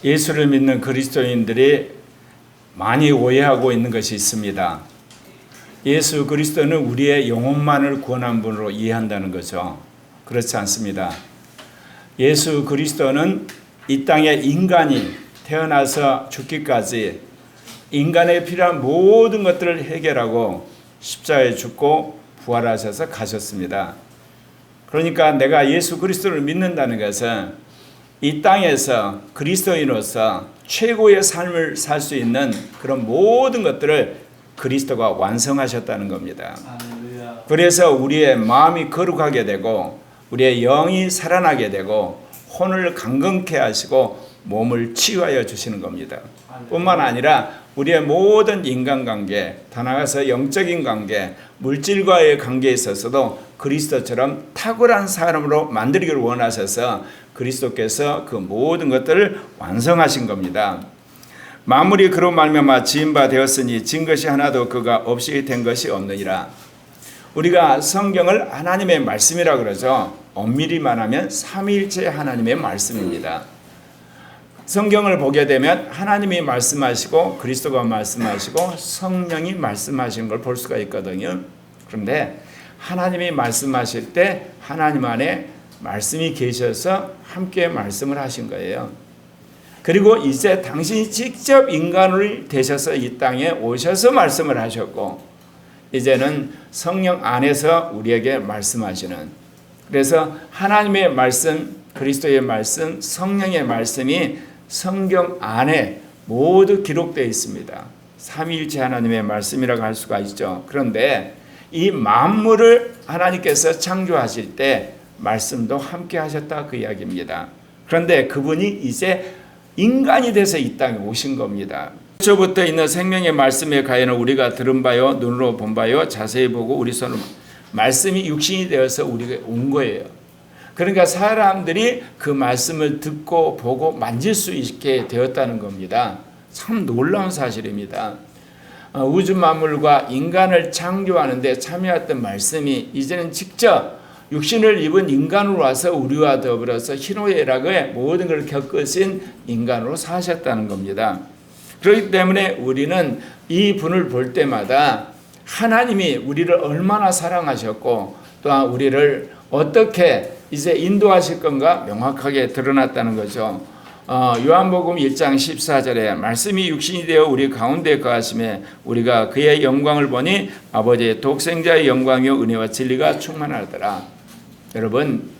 예수를 믿는 그리스도인들이 많이 오해하고 있는 것이 있습니다. 예수 그리스도는 우리의 영혼만을 구원한 분으로 이해한다는 거죠. 그렇지 않습니다. 예수 그리스도는 이 땅에 인간이 태어나서 죽기까지 인간에 필요한 모든 것들을 해결하고 십자가에 죽고 부활하셔서 가셨습니다. 그러니까 내가 예수 그리스도를 믿는다는 것은 이 땅에서 그리스도인으로서 최고의 삶을 살 수 있는 그런 모든 것들을 그리스도가 완성하셨다는 겁니다. 그래서 우리의 마음이 거룩하게 되고 우리의 영이 살아나게 되고 혼을 강건케 하시고 몸을 치유하여 주시는 겁니다. 뿐만 아니라 우리의 모든 인간관계, 더 나아가서 영적인 관계, 물질과의 관계에 있어서도 그리스도처럼 탁월한 사람으로 만들기를 원하셔서 그리스도께서 그 모든 것들을 완성하신 겁니다. 만물이 그로 말미암아 지은 바 되었으니 지은 것이 하나도 그가 없이 된 것이 없느니라. 우리가 성경을 하나님의 말씀이라고 그러죠. 엄밀히 말하면 삼위일체 하나님의 말씀입니다. 성경을 보게 되면 하나님이 말씀하시고 그리스도가 말씀하시고 성령이 말씀하시는 걸 볼 수가 있거든요. 그런데 하나님이 말씀하실 때 하나님 안에 말씀이 계셔서 함께 말씀을 하신 거예요. 그리고 이제 당신이 직접 인간을 되셔서 이 땅에 오셔서 말씀을 하셨고 이제는 성령 안에서 우리에게 말씀하시는, 그래서 하나님의 말씀, 그리스도의 말씀, 성령의 말씀이 성경 안에 모두 기록되어 있습니다. 삼위일체 하나님의 말씀이라고 할 수가 있죠. 그런데 이 만물을 하나님께서 창조하실 때 말씀도 함께 하셨다 그 이야기입니다. 그런데 그분이 이제 인간이 돼서 이 땅에 오신 겁니다. 처부터 있는 생명의 말씀의 가연을 우리가 들은 바요 눈으로 본 바요 자세히 보고 우리 손으로 말씀이 육신이 되어서 우리가 온 거예요. 그러니까 사람들이 그 말씀을 듣고 보고 만질 수 있게 되었다는 겁니다. 참 놀라운 사실입니다. 우주 만물과 인간을 창조하는데 참여했던 말씀이 이제는 직접 육신을 입은 인간으로 와서 우리와 더불어서 희노애락의 모든 걸 겪으신 인간으로 사셨다는 겁니다. 그렇기 때문에 우리는 이 분을 볼 때마다 하나님이 우리를 얼마나 사랑하셨고 또한 우리를 어떻게 이제 인도하실 건가 명확하게 드러났다는 거죠. 요한복음 1장 14절에 말씀이 육신이 되어 우리 가운데 거하심에 우리가 그의 영광을 보니 아버지의 독생자의 영광이요 은혜와 진리가 충만하더라. 여러분,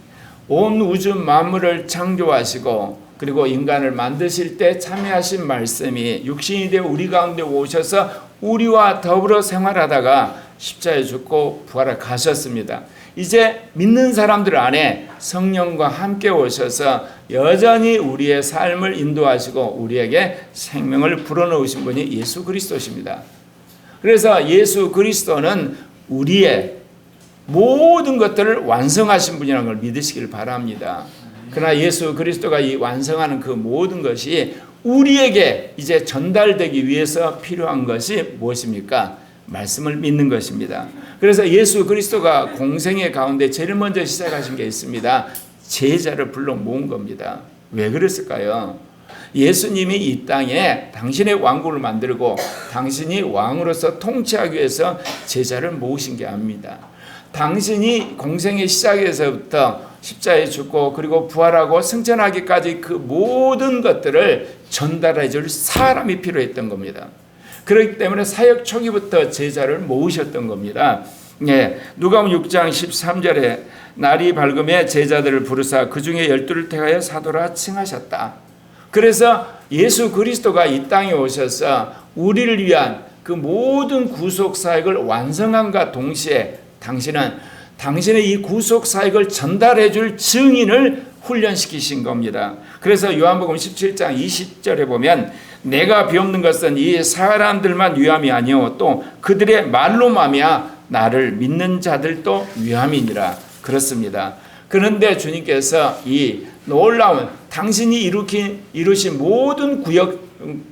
온 우주 만물을 창조하시고 그리고 인간을 만드실 때 참여하신 말씀이 육신이 되어 우리 가운데 오셔서 우리와 더불어 생활하다가 십자가에 죽고 부활을 가셨습니다. 이제 믿는 사람들 안에 성령과 함께 오셔서 여전히 우리의 삶을 인도하시고 우리에게 생명을 불어넣으신 분이 예수 그리스도십니다. 그래서 예수 그리스도는 우리의 모든 것들을 완성하신 분이라는 걸 믿으시길 바랍니다. 그러나 예수 그리스도가 이 완성하는 그 모든 것이 우리에게 이제 전달되기 위해서 필요한 것이 무엇입니까? 말씀을 믿는 것입니다. 그래서 예수 그리스도가 공생의 가운데 제일 먼저 시작하신 게 있습니다. 제자를 불러 모은 겁니다. 왜 그랬을까요? 예수님이 이 땅에 당신의 왕국을 만들고 당신이 왕으로서 통치하기 위해서 제자를 모으신 게 아닙니다. 당신이 공생의 시작에서부터 십자가에 죽고 그리고 부활하고 승천하기까지 그 모든 것들을 전달해 줄 사람이 필요했던 겁니다. 그렇기 때문에 사역 초기부터 제자를 모으셨던 겁니다. 예, 누가복음 6장 13절에 날이 밝음에 제자들을 부르사 그 중에 12를 택하여 사도라 칭하셨다. 그래서 예수 그리스도가 이 땅에 오셔서 우리를 위한 그 모든 구속 사역을 완성함과 동시에 당신은 당신의 이 구속 사역을 전달해 줄 증인을 훈련시키신 겁니다. 그래서 요한복음 17장 20절에 보면 내가 비옵는 것은 이 사람들만 위함이 아니요 또 그들의 말로 말미암아 나를 믿는 자들도 위함이니라. 그렇습니다. 그런데 주님께서 이 놀라운 당신이 이루신 모든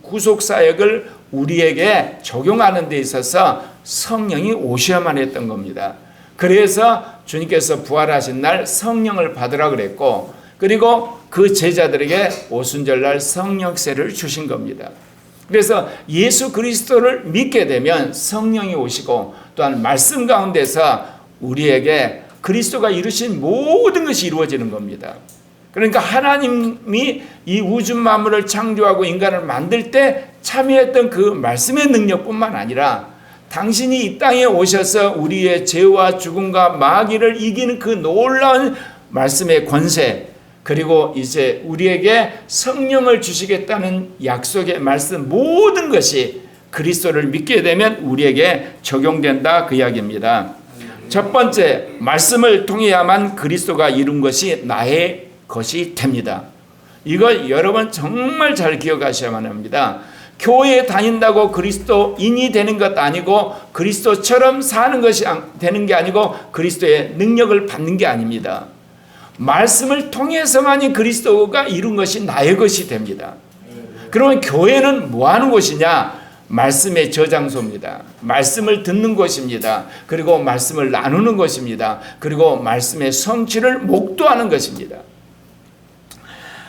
구속 사역을 우리에게 적용하는 데 있어서 성령이 오셔야만 했던 겁니다. 그래서 주님께서 부활하신 날 성령을 받으라 그랬고 그리고 그 제자들에게 오순절날 성령세를 주신 겁니다. 그래서 예수 그리스도를 믿게 되면 성령이 오시고 또한 말씀 가운데서 우리에게 그리스도가 이루신 모든 것이 이루어지는 겁니다. 그러니까 하나님이 이 우주 만물을 창조하고 인간을 만들 때 참여했던 그 말씀의 능력뿐만 아니라 당신이 이 땅에 오셔서 우리의 죄와 죽음과 마귀를 이기는 그 놀라운 말씀의 권세, 그리고 이제 우리에게 성령을 주시겠다는 약속의 말씀, 모든 것이 그리스도를 믿게 되면 우리에게 적용된다, 그 이야기입니다. 첫 번째, 말씀을 통해야만 그리스도가 이룬 것이 나의 것이 됩니다. 이걸 여러분 정말 잘 기억하셔야만 합니다. 교회에 다닌다고 그리스도인이 되는 것 아니고 그리스도처럼 사는 것이 되는 게 아니고 그리스도의 능력을 받는 게 아닙니다. 말씀을 통해서만이 그리스도가 이룬 것이 나의 것이 됩니다. 그러면 교회는 뭐 하는 곳이냐? 말씀의 저장소입니다. 말씀을 듣는 곳입니다. 그리고 말씀을 나누는 것입니다. 그리고 말씀의 성취를 목도하는 것입니다.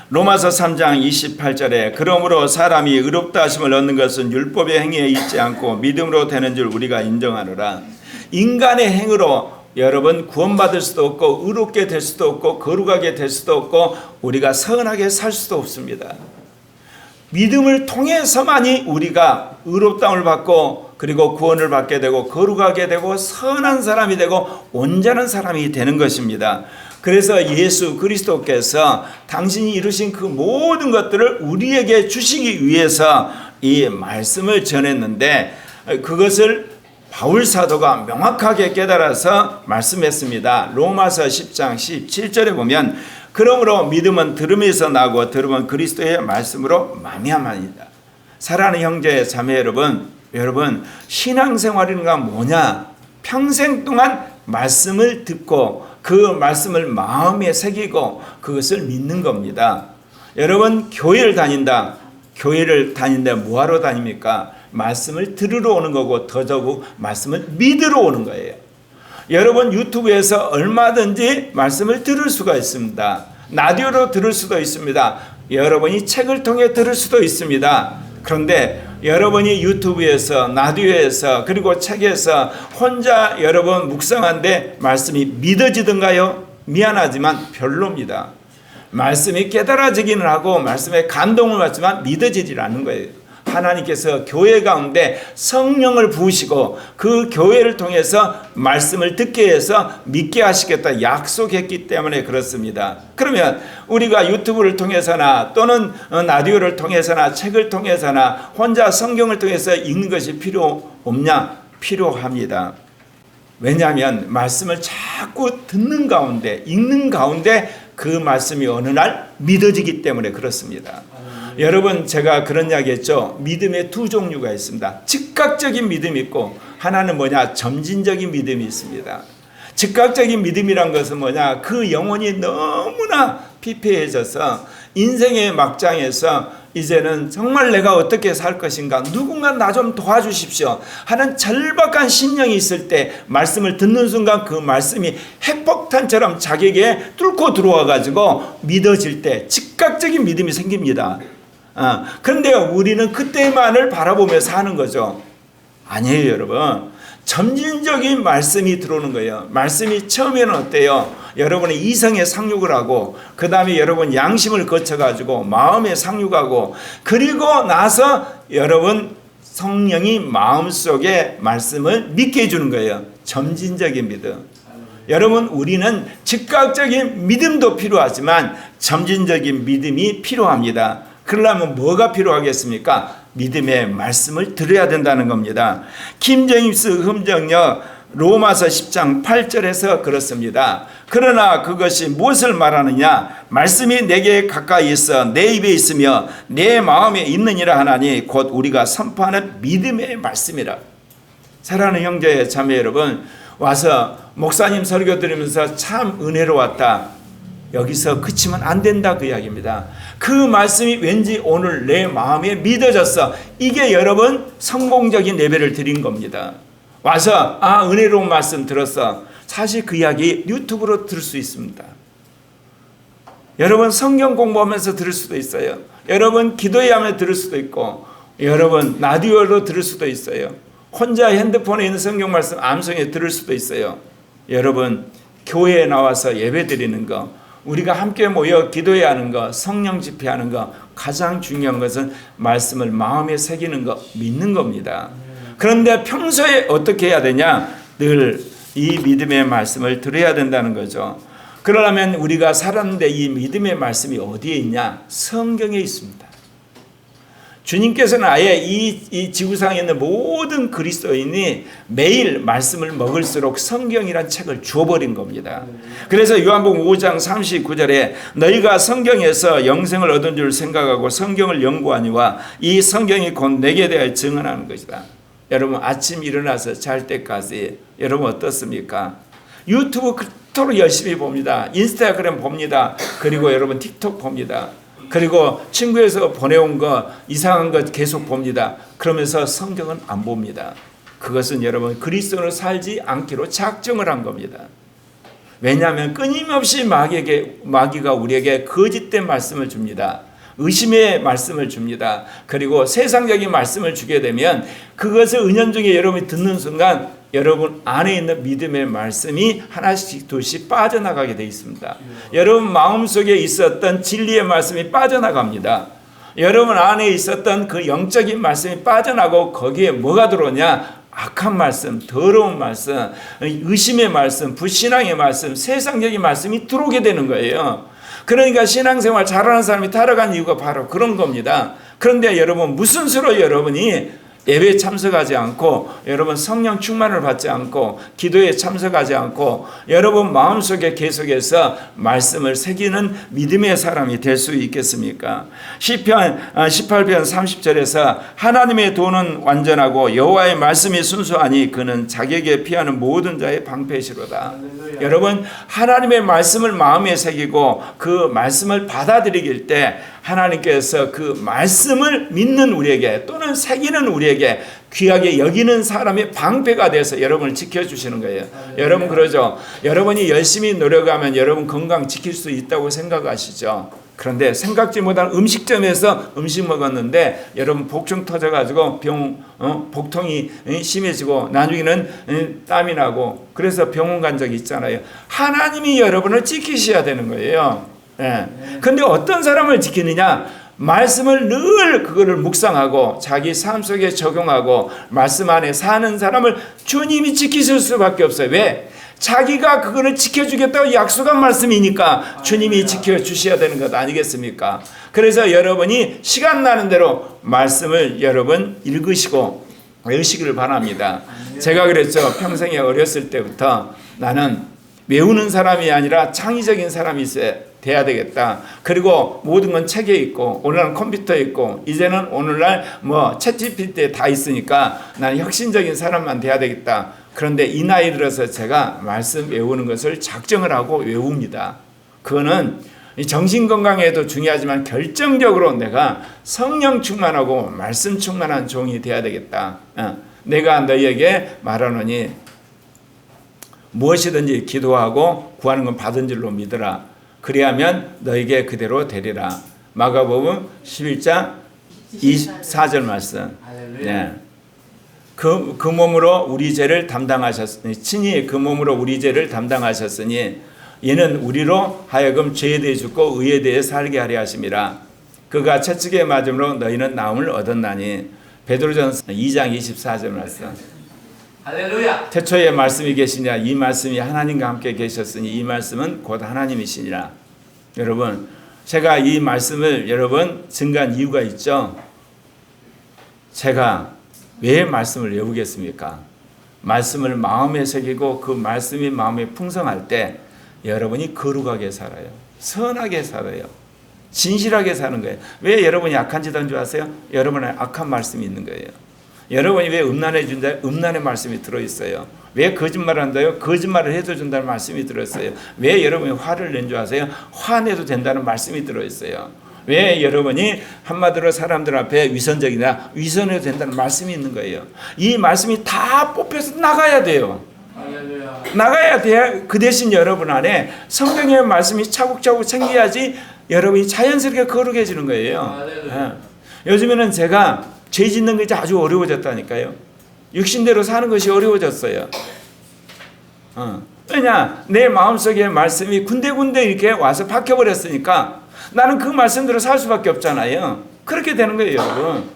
로마서 3장 28절에 그러므로 사람이 의롭다 하심을 얻는 것은 율법의 행위에 있지 않고 믿음으로 되는 줄 우리가 인정하노라. 인간의 행위로 여러분 구원받을 수도 없고 의롭게 될 수도 없고 거룩하게 될 수도 없고 우리가 선하게 살 수도 없습니다. 믿음을 통해서만이 우리가 의롭다움을 받고 그리고 구원을 받게 되고 거룩하게 되고 선한 사람이 되고 온전한 사람이 되는 것입니다. 그래서 예수 그리스도께서 당신이 이루신 그 모든 것들을 우리에게 주시기 위해서 이 말씀을 전했는데 그것을 바울 사도가 명확하게 깨달아서 말씀했습니다. 로마서 10장 17절에 보면 그러므로 믿음은 들음에서 나고 들음은 그리스도의 말씀으로 말미암아이다. 사랑하는 형제 자매 여러분 신앙생활이가 뭐냐? 평생 동안 말씀을 듣고 그 말씀을 마음에 새기고 그것을 믿는 겁니다. 여러분 교회를 다닌데 뭐하러 다닙니까? 말씀을 들으러 오는 거고 더더욱 말씀을 믿으러 오는 거예요. 여러분 유튜브에서 얼마든지 말씀을 들을 수가 있습니다. 라디오로 들을 수도 있습니다. 여러분이 책을 통해 들을 수도 있습니다. 그런데 여러분이 유튜브에서 라디오에서 그리고 책에서 혼자 여러분 묵상한데 말씀이 믿어지던가요? 미안하지만 별로입니다. 말씀이 깨달아지기는 하고 말씀에 감동을 받지만 믿어지질 않는 거예요. 하나님께서 교회 가운데 성령을 부으시고 그 교회를 통해서 말씀을 듣게 해서 믿게 하시겠다 약속했기 때문에 그렇습니다. 그러면 우리가 유튜브를 통해서나 또는 라디오를 통해서나 책을 통해서나 혼자 성경을 통해서 읽는 것이 필요 없냐? 필요합니다. 왜냐하면 말씀을 자꾸 듣는 가운데 읽는 가운데 그 말씀이 어느 날 믿어지기 때문에 그렇습니다. 여러분 제가 그런 이야기 했죠. 믿음의 두 종류가 있습니다. 즉각적인 믿음이 있고 하나는 뭐냐? 점진적인 믿음이 있습니다. 즉각적인 믿음이란 것은 뭐냐? 그 영혼이 너무나 피폐해져서 인생의 막장에서 이제는 정말 내가 어떻게 살 것인가? 누군가 나 좀 도와주십시오 하는 절박한 심령이 있을 때 말씀을 듣는 순간 그 말씀이 핵폭탄처럼 자기에게 뚫고 들어와 가지고 믿어질 때 즉각적인 믿음이 생깁니다. 그런데 우리는 그때만을 바라보며 사는 거죠. 아니에요 여러분. 점진적인 말씀이 들어오는 거예요. 말씀이 처음에는 어때요? 여러분의 이성의 상륙을 하고 그 다음에 여러분 양심을 거쳐가지고 마음의 상륙하고 그리고 나서 여러분 성령이 마음속에 말씀을 믿게 해주는 거예요. 점진적인 믿음. 여러분 우리는 즉각적인 믿음도 필요하지만 점진적인 믿음이 필요합니다. 그러려면 뭐가 필요하겠습니까? 믿음의 말씀을 들어야 된다는 겁니다. 김제임스 흠정역 로마서 10장 8절에서 그렇습니다. 그러나 그것이 무엇을 말하느냐? 말씀이 내게 가까이 있어 내 입에 있으며 내 마음에 있느니라 하나니 곧 우리가 선포하는 믿음의 말씀이라. 사랑하는 형제 자매 여러분, 와서 목사님 설교 들으면서 참 은혜로웠다. 여기서 그치면 안 된다 그 이야기입니다. 그 말씀이 왠지 오늘 내 마음에 믿어졌어. 이게 여러분 성공적인 예배를 드린 겁니다. 와서 은혜로운 말씀 들었어. 사실 그 이야기 유튜브로 들을 수 있습니다. 여러분 성경 공부하면서 들을 수도 있어요. 여러분 기도해야 하며 들을 수도 있고, 여러분 라디오로 들을 수도 있어요. 혼자 핸드폰에 있는 성경 말씀 암송에 들을 수도 있어요. 여러분 교회에 나와서 예배 드리는 거, 우리가 함께 모여 기도해야 하는 거, 성령 집회하는 거, 가장 중요한 것은 말씀을 마음에 새기는 거, 믿는 겁니다. 그런데 평소에 어떻게 해야 되냐? 늘 이 믿음의 말씀을 들어야 된다는 거죠. 그러려면 우리가 살았는데 이 믿음의 말씀이 어디에 있냐? 성경에 있습니다. 주님께서는 아예 이 지구상에 있는 모든 그리스도인이 매일 말씀을 먹을수록 성경이란 책을 주어버린 겁니다. 그래서 요한복음 5장 39절에 너희가 성경에서 영생을 얻은 줄 생각하고 성경을 연구하니와 이 성경이 곧 내게 대하여 증언하는 것이다. 여러분 아침 일어나서 잘 때까지 여러분 어떻습니까? 유튜브 그토록 열심히 봅니다. 인스타그램 봅니다. 그리고 여러분 틱톡 봅니다. 그리고 친구에서 보내온 거 이상한 것 계속 봅니다. 그러면서 성경은 안 봅니다. 그것은 여러분 그리스도로 살지 않기로 작정을 한 겁니다. 왜냐하면 끊임없이 마귀가 우리에게 거짓된 말씀을 줍니다. 의심의 말씀을 줍니다. 그리고 세상적인 말씀을 주게 되면 그것을 은연중에 여러분이 듣는 순간 여러분 안에 있는 믿음의 말씀이 하나씩 둘씩 빠져나가게 되어 있습니다. 여러분 마음속에 있었던 진리의 말씀이 빠져나갑니다. 여러분 안에 있었던 그 영적인 말씀이 빠져나가고 거기에 뭐가 들어오냐? 악한 말씀, 더러운 말씀, 의심의 말씀, 불신앙의 말씀, 세상적인 말씀이 들어오게 되는 거예요. 그러니까 신앙생활 잘하는 사람이 타락한 이유가 바로 그런 겁니다. 그런데 여러분 무슨 수로 여러분이 예배에 참석하지 않고 여러분 성령 충만을 받지 않고 기도에 참석하지 않고 여러분 마음속에 계속해서 말씀을 새기는 믿음의 사람이 될 수 있겠습니까? 시편 18편 30절에서 하나님의 도는 완전하고 여호와의 말씀이 순수하니 그는 자기에게 피하는 모든 자의 방패시로다. 여러분 하나님의 말씀을 마음에 새기고 그 말씀을 받아들이길 때 하나님께서 그 말씀을 믿는 우리에게 또는 새기는 우리에게 귀하게 여기는 사람의 방패가 돼서 여러분을 지켜주시는 거예요. 여러분 그러죠. 여러분이 열심히 노력하면 여러분 건강 지킬 수 있다고 생각하시죠. 그런데 생각지 못한 음식점에서 음식 먹었는데 여러분 복통 터져가지고 복통이 심해지고 나중에는 땀이 나고 그래서 병원 간 적이 있잖아요. 하나님이 여러분을 지키셔야 되는 거예요. 그런데 어떤 사람을 지키느냐? 말씀을 늘 그거를 묵상하고 자기 삶 속에 적용하고 말씀 안에 사는 사람을 주님이 지키실 수밖에 없어요. 왜? 자기가 그거를 지켜주겠다고 약속한 말씀이니까 주님이 지켜주셔야 되는 것 아니겠습니까? 그래서 여러분이 시간 나는 대로 말씀을 여러분 읽으시고 외우시기를 바랍니다. 제가 그랬죠. 평생에 어렸을 때부터 나는 외우는 사람이 아니라 창의적인 사람이 돼야 되겠다. 그리고 모든 건 책에 있고 오늘날 컴퓨터에 있고 이제는 오늘날 챗 GPT에 다 있으니까 나는 혁신적인 사람만 돼야 되겠다. 그런데 이 나이 들어서 제가 말씀 외우는 것을 작정을 하고 외웁니다. 그거는 정신건강에도 중요하지만 결정적으로 내가 성령 충만하고 말씀 충만한 종이 돼야 되겠다. 내가 너희에게 말하노니 무엇이든지 기도하고 구하는 건 받은 줄로 믿으라. 그리하면 너에게 그대로 되리라. 마가복음 11장 24절 말씀. 네. 그 몸으로 우리 죄를 담당하셨으니 친히 그 몸으로 우리 죄를 담당하셨으니 이는 우리로 하여금 죄에 대해 죽고 의에 대해 살게 하려 하심이라. 그가 채찍에 맞음으로 너희는 나음을 얻었나니. 베드로전서 2장 24절 말씀. 할렐루야. 태초에 말씀이 계시냐? 이 말씀이 하나님과 함께 계셨으니 이 말씀은 곧 하나님이시니라. 여러분 제가 이 말씀을 여러분 증거한 이유가 있죠. 제가 왜 말씀을 외우겠습니까? 말씀을 마음에 새기고 그 말씀이 마음에 풍성할 때 여러분이 거룩하게 살아요. 선하게 살아요. 진실하게 사는 거예요. 왜 여러분이 악한 짓 한 줄 아세요? 여러분의 악한 말씀이 있는 거예요. 여러분이 왜 음란해 준다? 음란의 말씀이 들어있어요. 왜 거짓말을 한다요? 거짓말을 해도 준다는 말씀이 들어있어요. 왜 여러분이 화를 낸 줄 아세요? 화내도 된다는 말씀이 들어있어요. 왜 여러분이 한마디로 사람들 앞에 위선적이나 위선해도 된다는 말씀이 있는 거예요. 이 말씀이 다 뽑혀서 나가야 돼요. 할렐루야. 나가야 돼. 그 대신 여러분 안에 성경의 말씀이 차곡차곡 생겨야지 여러분이 자연스럽게 거룩해지는 거예요. 할렐루야. 요즘에는 제가 죄 짓는 것이 아주 어려워졌다니까요. 육신대로 사는 것이 어려워졌어요. 왜냐? 내 마음속에 말씀이 군데군데 이렇게 와서 박혀버렸으니까 나는 그 말씀대로 살 수밖에 없잖아요. 그렇게 되는 거예요, 여러분.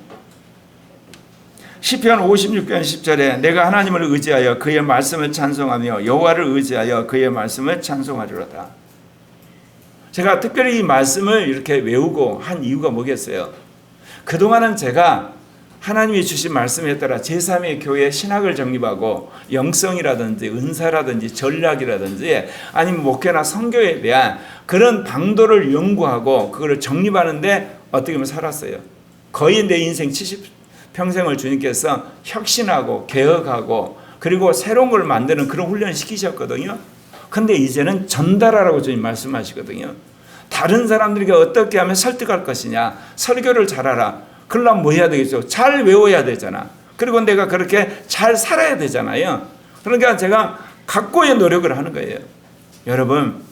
시편 56편 10절에 내가 하나님을 의지하여 그의 말씀을 찬송하며 여호와를 의지하여 그의 말씀을 찬송하리로다. 제가 특별히 이 말씀을 이렇게 외우고 한 이유가 뭐겠어요? 그동안은 제가 하나님이 주신 말씀에 따라 제3의 교회 신학을 정립하고 영성이라든지 은사라든지 전략이라든지 아니면 목회나 선교에 대한 그런 방도를 연구하고 그거를 정립하는데 어떻게 보면 살았어요. 거의 내 인생 70평생을 주님께서 혁신하고 개혁하고 그리고 새로운 걸 만드는 그런 훈련을 시키셨거든요. 근데 이제는 전달하라고 주님 말씀하시거든요. 다른 사람들에게 어떻게 하면 설득할 것이냐. 설교를 잘하라. 그러려면 뭐 해야 되겠죠? 잘 외워야 되잖아. 그리고 내가 그렇게 잘 살아야 되잖아요. 그러니까 제가 각고의 노력을 하는 거예요. 여러분,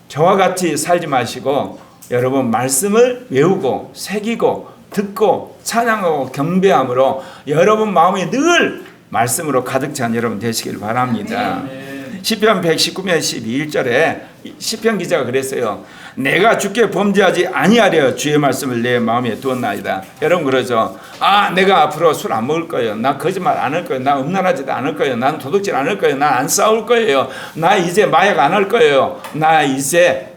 저와 같이 살지 마시고 여러분 말씀을 외우고 새기고 듣고 찬양하고 경배함으로 여러분 마음이 늘 말씀으로 가득 찬 여러분 되시길 바랍니다. 시편 119편 12절에 시편 기자가 그랬어요. 내가 주께 범죄하지 아니하려 주의 말씀을 내 마음에 두었나이다. 여러분 그러죠. 내가 앞으로 술 안 먹을 거예요. 나 거짓말 안 할 거예요. 나 음란하지도 않을 거예요. 난 도둑질 안 할 거예요. 나 안 싸울 거예요. 나 이제 마약 안 할 거예요. 나 이제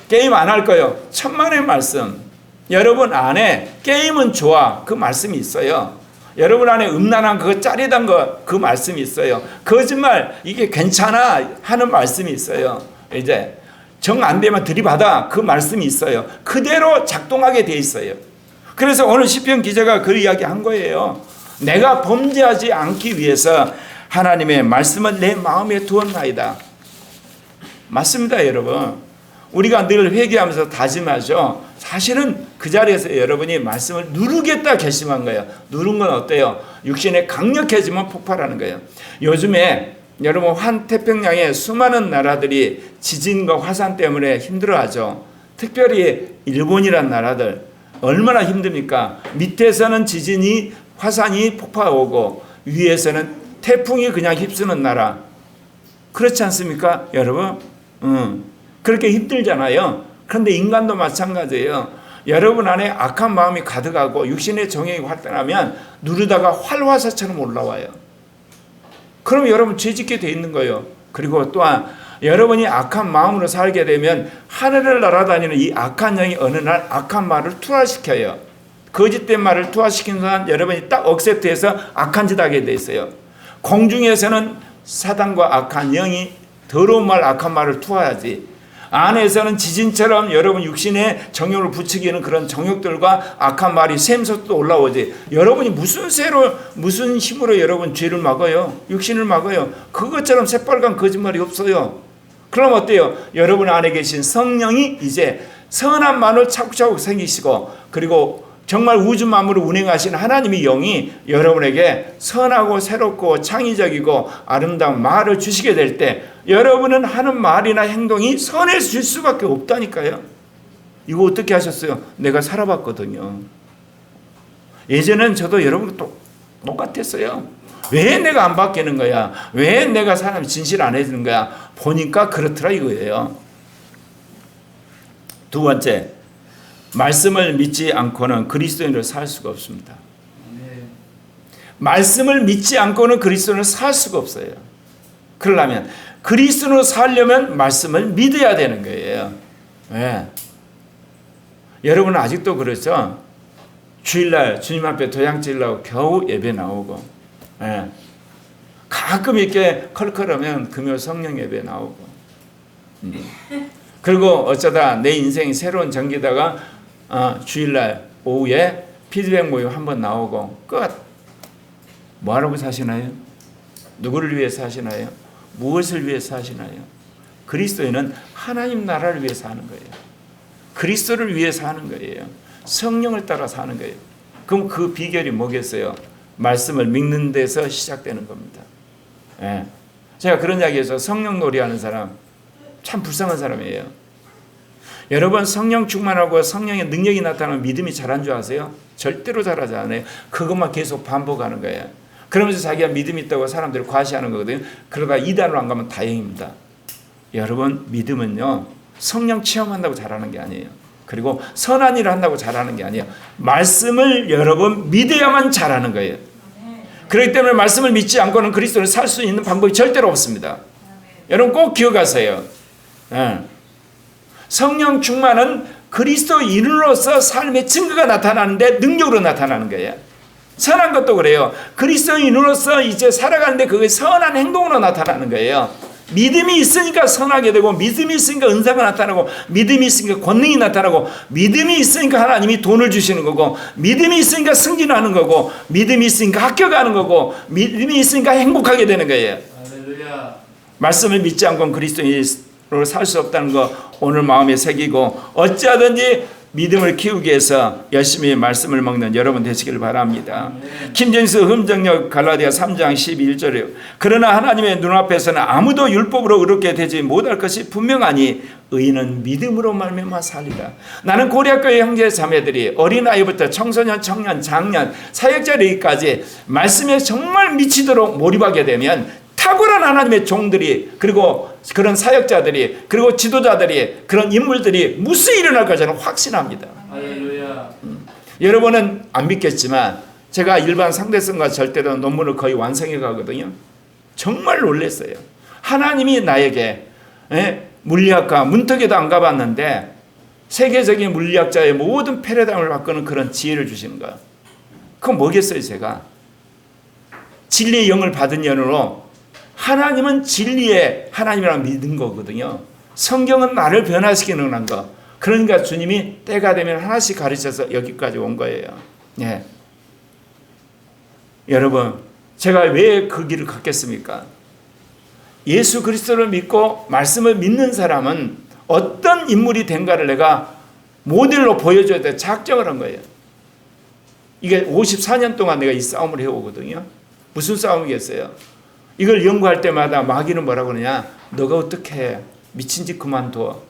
게임 안 할 거예요. 천만의 말씀. 여러분 안에 게임은 좋아. 그 말씀이 있어요. 여러분 안에 음란한 그 짜릿한 거 그 말씀이 있어요. 거짓말 이게 괜찮아 하는 말씀이 있어요. 이제 정 안 되면 들이받아 그 말씀이 있어요. 그대로 작동하게 돼 있어요. 그래서 오늘 시편 기자가 그 이야기 한 거예요. 내가 범죄하지 않기 위해서 하나님의 말씀을 내 마음에 두었나이다. 맞습니다, 여러분. 우리가 늘 회개하면서 다짐하죠. 사실은 그 자리에서 여러분이 말씀을 누르겠다 결심한 거예요. 누른 건 어때요? 육신에 강력해지면 폭발하는 거예요. 요즘에 여러분 환태평양의 수많은 나라들이 지진과 화산 때문에 힘들어하죠. 특별히 일본이란 나라들 얼마나 힘듭니까? 밑에서는 지진이 화산이 폭파오고 위에서는 태풍이 그냥 휩쓰는 나라. 그렇지 않습니까, 여러분? 그렇게 힘들잖아요. 그런데 인간도 마찬가지예요. 여러분 안에 악한 마음이 가득하고 육신의 정욕이 활동하면 누르다가 활화사처럼 올라와요. 그럼 여러분 죄짓게 돼 있는 거예요. 그리고 또한 여러분이 악한 마음으로 살게 되면 하늘을 날아다니는 이 악한 영이 어느 날 악한 말을 투하시켜요. 거짓된 말을 투하시킨 순간 여러분이 딱 억셉트해서 악한 짓 하게 돼 있어요. 공중에서는 사단과 악한 영이 더러운 말 악한 말을 투하하지, 안에서는 지진처럼 여러분 육신의 정욕을 부추기는 그런 정욕들과 악한 말이 샘솟도 올라오지. 여러분이 무슨 힘으로 여러분 죄를 막아요? 육신을 막아요? 그것처럼 새빨간 거짓말이 없어요. 그럼 어때요? 여러분 안에 계신 성령이 이제 선한 마음을 차곡차곡 생기시고, 그리고 정말 우주 만물을 운행하신 하나님의 영이 여러분에게 선하고 새롭고 창의적이고 아름다운 말을 주시게 될 때 여러분은 하는 말이나 행동이 선해질 수밖에 없다니까요. 이거 어떻게 하셨어요? 내가 살아봤거든요. 예전엔 저도 여러분 똑같았어요. 왜 내가 안 바뀌는 거야? 왜 내가 사람 진실 안 해주는 거야? 보니까 그렇더라 이거예요. 두 번째, 말씀을 믿지 않고는 그리스도인으로 살 수가 없습니다. 말씀을 믿지 않고는 그리스도인으로 살 수가 없어요. 그러려면 그리스도인으로 살려면 말씀을 믿어야 되는 거예요. 왜? 여러분은 아직도 그렇죠? 주일날 주님 앞에 도장 찔려고 겨우 예배 나오고, 가끔 이렇게 컬컬하면 금요 성령 예배 나오고, 그리고 어쩌다 내 인생이 새로운 전기다가 주일날 오후에 피드백 모임 한번 나오고 끝. 뭐 하라고 사시나요? 누구를 위해서 하시나요? 무엇을 위해서 하시나요? 그리스도인은 하나님 나라를 위해서 하는 거예요. 그리스도를 위해서 하는 거예요. 성령을 따라서 하는 거예요. 그럼 그 비결이 뭐겠어요? 말씀을 믿는 데서 시작되는 겁니다. 제가 그런 이야기해서 성령 놀이하는 사람 참 불쌍한 사람이에요. 여러분 성령 충만하고 성령의 능력이 나타나면 믿음이 잘한 줄 아세요? 절대로 잘하지 않아요. 그것만 계속 반복하는 거예요. 그러면서 자기가 믿음이 있다고 사람들을 과시하는 거거든요. 그러다 이단으로 안 가면 다행입니다. 여러분 믿음은요 성령 체험한다고 잘하는 게 아니에요. 그리고 선한 일을 한다고 잘하는 게 아니에요. 말씀을 여러분 믿어야만 잘하는 거예요. 그렇기 때문에 말씀을 믿지 않고는 그리스도를 살 수 있는 방법이 절대로 없습니다. 여러분 꼭 기억하세요. 성령 충만은 그리스도인으로서 삶의 증거가 나타나는데 능력으로 나타나는 거예요. 선한 것도 그래요. 그리스도인으로서 이제 살아가는데 그게 선한 행동으로 나타나는 거예요. 믿음이 있으니까 선하게 되고, 믿음이 있으니까 은사가 나타나고, 믿음이 있으니까 권능이 나타나고, 믿음이 있으니까 하나님이 돈을 주시는 거고, 믿음이 있으니까 승진하는 거고, 믿음이 있으니까 합격하는 거고, 믿음이 있으니까 행복하게 되는 거예요. 할렐루야. 말씀을 믿지 않고는 그리스도인으로 살 수 없다는 거 오늘 마음에 새기고, 어찌하든지 믿음을 키우기 위해서 열심히 말씀을 먹는 여러분 되시길 바랍니다. 킴제임스 흠정역 갈라디아 3장 11절이요. 그러나 하나님의 눈앞에서는 아무도 율법으로 의롭게 되지 못할 것이 분명하니 의인은 믿음으로 말미암아 살리라. 나는 고려교회 형제 자매들이 어린아이부터 청소년, 청년, 장년, 사역자리까지 말씀에 정말 미치도록 몰입하게 되면 탁월한 하나님의 종들이, 그리고 그런 사역자들이, 그리고 지도자들이, 그런 인물들이 무수히 일어날 것을 확신합니다. 할렐루야. 여러분은 안 믿겠지만 제가 일반 상대성과 절대로 논문을 거의 완성해 가거든요. 정말 놀랐어요. 하나님이 나에게 물리학과 문턱에도 안 가봤는데 세계적인 물리학자의 모든 패러다임을 바꾸는 그런 지혜를 주시는 거예요. 그건 뭐겠어요? 제가 진리의 영을 받은 연으로 하나님은 진리의 하나님이라고 믿은 거거든요. 성경은 나를 변화시키는 거. 그러니까 주님이 때가 되면 하나씩 가르쳐서 여기까지 온 거예요. 예. 여러분, 제가 왜 그 길을 갔겠습니까? 예수 그리스도를 믿고 말씀을 믿는 사람은 어떤 인물이 된가를 내가 모델로 보여줘야 돼 작정을 한 거예요. 이게 54년 동안 내가 이 싸움을 해오거든요. 무슨 싸움이겠어요? 이걸 연구할 때마다 마귀는 뭐라고 그러냐? 너가 어떻게 미친 짓 그만둬.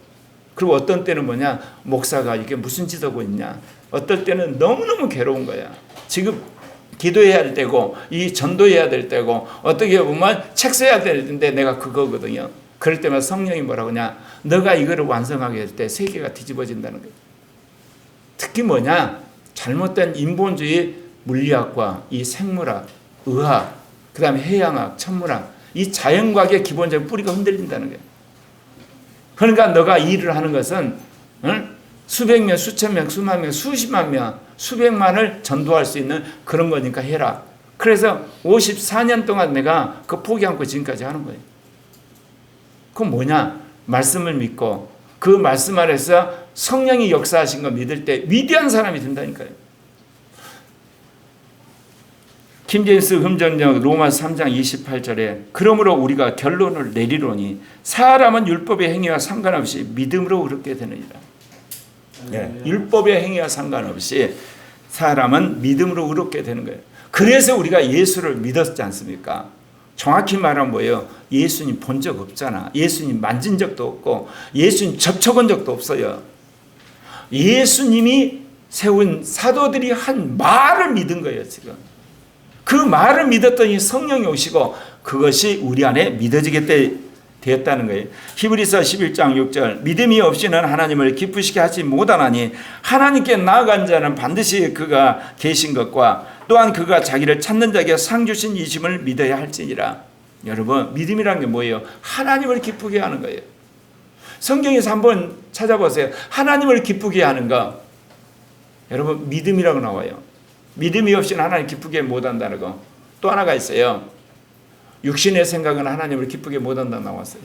그리고 어떤 때는 뭐냐? 목사가 이게 무슨 짓 하고 있냐? 어떨 때는 너무너무 괴로운 거야. 지금 기도해야 될 때고, 이 전도해야 될 때고, 어떻게 보면 책 써야 될 텐데 내가 그거거든요. 그럴 때마다 성령이 뭐라고 하냐? 너가 이거를 완성하게 될 때 세계가 뒤집어진다는 거예요. 특히 뭐냐? 잘못된 인본주의 물리학과 이 생물학, 의학, 그 다음에 해양학, 천문학, 이 자연과학의 기본적인 뿌리가 흔들린다는 거예요. 그러니까 너가 이 일을 하는 것은 수백 명, 수천 명, 수만 명, 수십만 명, 수백만을 전도할 수 있는 그런 거니까 해라. 그래서 54년 동안 내가 그 포기 않고 지금까지 하는 거예요. 그건 뭐냐? 말씀을 믿고 그 말씀 아래서 성령이 역사하신 거 믿을 때 위대한 사람이 된다니까요. 킴제임스 흠정역 로마 3장 28절에 그러므로 우리가 결론을 내리노니 사람은 율법의 행위와 상관없이 믿음으로 의롭게 되느니라. 네, 율법의 행위와 상관없이 사람은 믿음으로 의롭게 되는 거예요. 그래서 우리가 예수를 믿었지 않습니까? 정확히 말하면 뭐예요? 예수님 본 적 없잖아. 예수님 만진 적도 없고 예수님 접촉한 적도 없어요. 예수님이 세운 사도들이 한 말을 믿은 거예요. 지금 그 말을 믿었더니 성령이 오시고 그것이 우리 안에 믿어지게 되었다는 거예요. 히브리서 11장 6절 믿음이 없이는 하나님을 기쁘시게 하지 못하나니 하나님께 나아간 자는 반드시 그가 계신 것과 또한 그가 자기를 찾는 자에게 상 주신 이심을 믿어야 할지니라. 여러분 믿음이란 게 뭐예요? 하나님을 기쁘게 하는 거예요. 성경에서 한번 찾아보세요. 하나님을 기쁘게 하는 거 여러분 믿음이라고 나와요. 믿음이 없이는 하나님 기쁘게 못한다는 거. 또 하나가 있어요. 육신의 생각은 하나님을 기쁘게 못한다고 나왔어요.